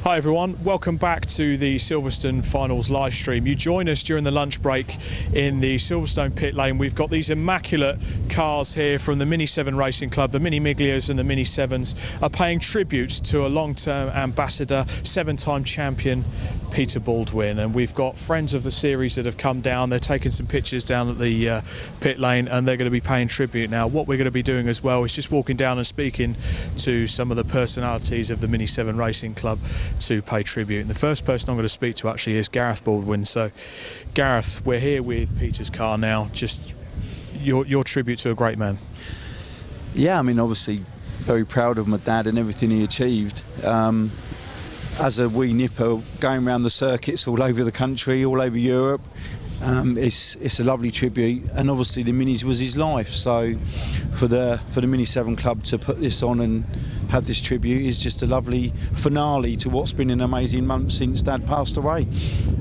Hi everyone, welcome back to the Silverstone Finals live stream. You join us during the lunch break in the Silverstone pit lane. We've got these immaculate cars here from the Mini 7 Racing Club. The Mini Miglias and the Mini 7s are paying tribute to a long-term ambassador, 7-time champion Peter Baldwin, and we've got friends of the series that have come down. They're taking some pictures down at the pit lane, and they're going to be paying tribute. Now what we're going to be doing as well is just walking down and speaking to some of the personalities of the Mini 7 Racing Club to pay tribute. And the first person I'm going to speak to actually is Gareth Baldwin. So Gareth, we're here with Peter's car now. Just your tribute to a great man. Yeah, I mean, obviously very proud of my dad and everything he achieved. As a wee nipper, going around the circuits all over the country, all over Europe, it's a lovely tribute. And obviously the Minis was his life, so for the Mini 7 Club to put this on and have this tribute is just a lovely finale to what's been an amazing month since Dad passed away.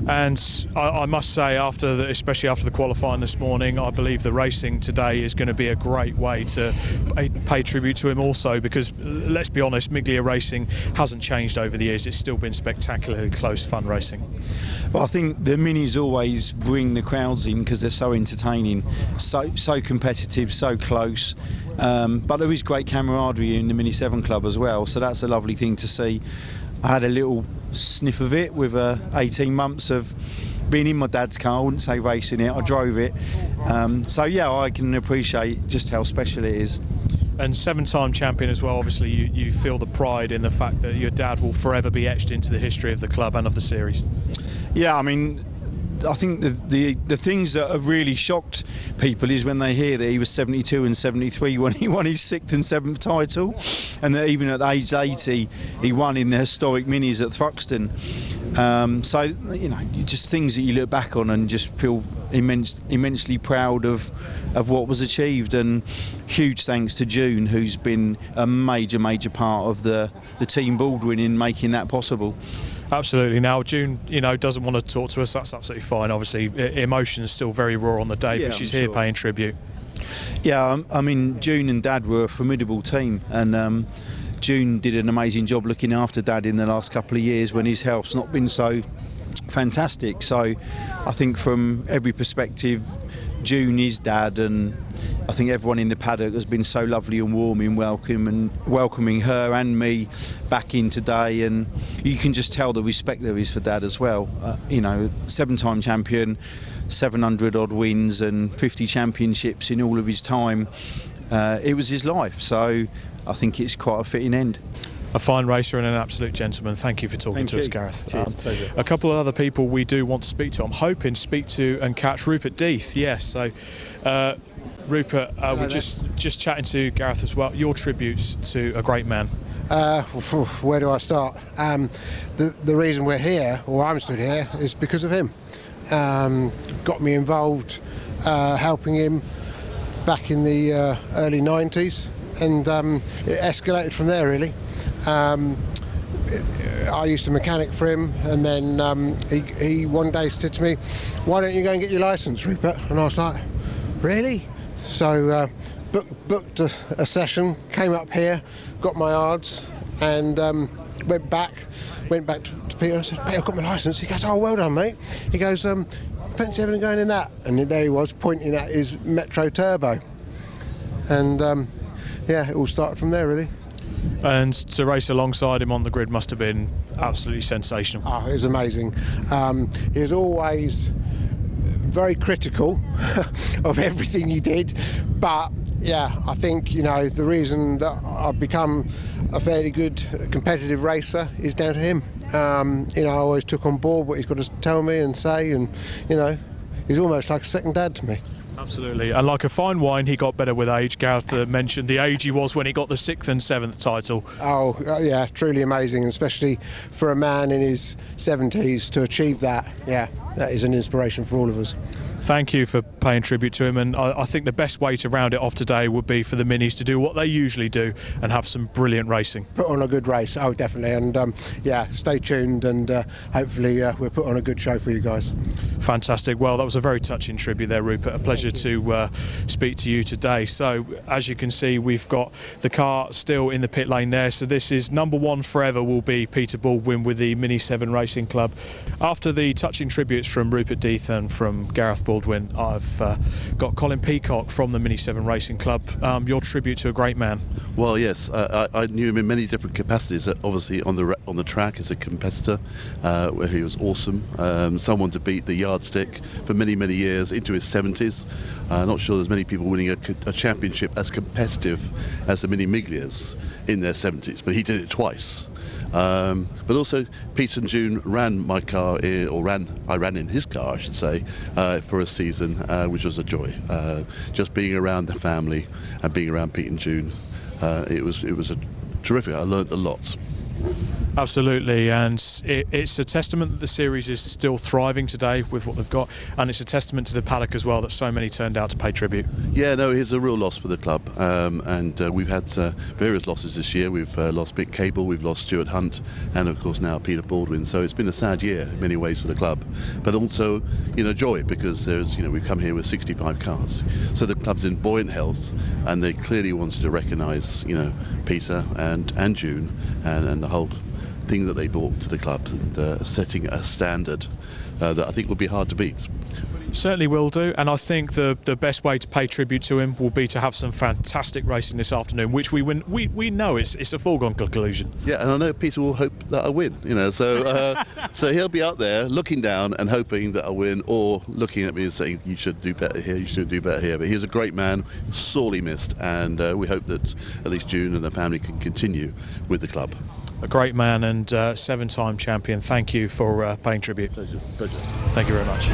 And I must say, especially after the qualifying this morning, I believe the racing today is going to be a great way to pay tribute to him also, because let's be honest, Miglia racing hasn't changed over the years. It's still been spectacularly close, fun racing. Well, I think the Minis always bring the crowds in because they're so entertaining, so competitive, so close. But there is great camaraderie in the Mini 7 Club as well, so that's a lovely thing to see. I had a little sniff of it with 18 months of being in my dad's car. I wouldn't say racing it, I drove it. So yeah, I can appreciate just how special it is. And 7-time champion as well, obviously you feel the pride in the fact that your dad will forever be etched into the history of the club and of the series. Yeah, I mean, I think the things that have really shocked people is when they hear that he was 72 and 73 when he won his 6th and 7th title, and that even at age 80 he won in the historic Minis at Thruxton. So, you know, just things that you look back on and just feel immensely proud of what was achieved. And huge thanks to June, who's been a major part of the team Baldwin in making that possible. Absolutely. Now June, doesn't want to talk to us. That's absolutely fine. Obviously, emotion's still very raw on the day, but she's here paying tribute. Yeah, I mean, June and Dad were a formidable team, and June did an amazing job looking after Dad in the last couple of years when his health's not been so fantastic. So I think from every perspective, June is Dad, and I think everyone in the paddock has been so lovely and warm in welcoming her and me back in today, and you can just tell the respect there is for Dad as well. 7-time champion, 700 odd wins and 50 championships in all of his time. It was his life, so I think it's quite a fitting end. A fine racer and an absolute gentleman. Thank you for talking to us, Gareth. Cheers, a couple of other people we do want to speak to. I'm hoping to speak to and catch Rupert Death. Yes, so Rupert, we're just chatting to Gareth as well. Your tributes to a great man. Where do I start? The reason we're here, or I'm stood here, is because of him. Got me involved helping him back in the early 90s, and it escalated from there really. I used to mechanic for him, and then he one day said to me, "Why don't you go and get your licence, Rupert?" And I was like, "Really?" So booked a session, came up here, got my yards, and went back to Peter and said, "Peter, I've got my licence." He goes, "Oh, well done, mate." He goes, "Fancy having going in that?" And there he was, pointing at his Metro Turbo. And it all started from there, really. And to race alongside him on the grid must have been absolutely sensational. Oh, it was amazing. He was always very critical of everything he did, but yeah, I think the reason that I've become a fairly good competitive racer is down to him. I always took on board what he's got to tell me and say, and he's almost like a second dad to me. Absolutely, and like a fine wine, he got better with age. Gareth mentioned the age he was when he got the 6th and 7th title. Oh, yeah, truly amazing, especially for a man in his 70s to achieve that. Yeah, that is an inspiration for all of us. Thank you for paying tribute to him, and I think the best way to round it off today would be for the Minis to do what they usually do and have some brilliant racing. Put on a good race, oh definitely, and yeah, stay tuned, and hopefully we'll put on a good show for you guys. Fantastic. Well, that was a very touching tribute there, Rupert. A pleasure to speak to you today. So, as you can see, we've got the car still in the pit lane there. So this is number one forever will be Peter Baldwin with the Mini 7 Racing Club. After the touching tributes from Rupert Death and from Gareth Baldwin, I've got Colin Peacock from the Mini 7 Racing Club. Your tribute to a great man. Well, yes, I knew him in many different capacities. Obviously, on the track as a competitor, where he was awesome. Someone to beat the yardstick for many, many years into his 70s. Not sure there's many people winning a championship as competitive as the Mini Miglias in their 70s, but he did it twice. But also, Pete and June ran my car, I ran in his car, I should say, for a season, which was a joy. Just being around the family and being around Pete and June, it was a terrific. I learned a lot. Absolutely, and it's a testament that the series is still thriving today with what they've got, and it's a testament to the paddock as well that so many turned out to pay tribute. Yeah, no, it's a real loss for the club, and we've had various losses this year. We've lost Mick Cable, we've lost Stuart Hunt, and of course now Peter Baldwin. So it's been a sad year in many ways for the club, but also, joy, because we've come here with 65 cars, so the club's in buoyant health, and they clearly wanted to recognise, Peter and June and the whole thing that they brought to the club, and setting a standard that I think would be hard to beat. Certainly will do, and I think the best way to pay tribute to him will be to have some fantastic racing this afternoon, which we know it's a foregone conclusion. Yeah, and I know Peter will hope that I win, so he'll be out there looking down and hoping that I win, or looking at me and saying, you should do better here, you should do better here. But he's a great man, sorely missed, and we hope that at least June and the family can continue with the club. A great man and 7-time champion. Thank you for paying tribute. Pleasure. Thank you very much.